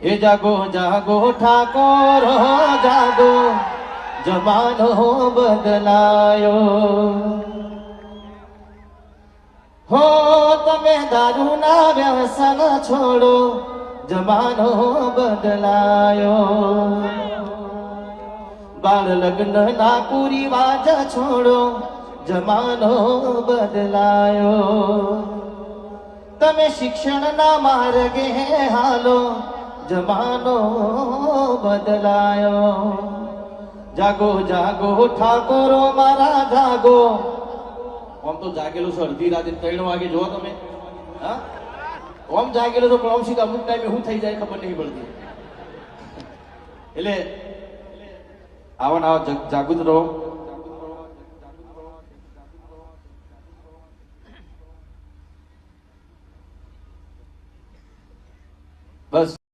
એ જાગો જાગો ઠાકોર જાગો, જમાનો બદલાયો. હો તમે દારૂના વ્યસન છોડો, જમાનો બદલાયો. બાળ લગ્ન ના કુરિવાજ છોડો, જમાનો બદલાયો. તમે શિક્ષણના માર્ગે હાલો, જમાનો બદલાયો. જાગો જાગો ઠાકોરો મારા જાગો. આમ તો જાગેલું છે અડધી રાતે 3 વાગે જો તમે. હા આમ જાગેલું તો પણ આમ સીધા અમુક ટાઈમે શું થઈ જાય ખબર નહીં પડતી. એટલે આવા જાગૃત રહો. બસ.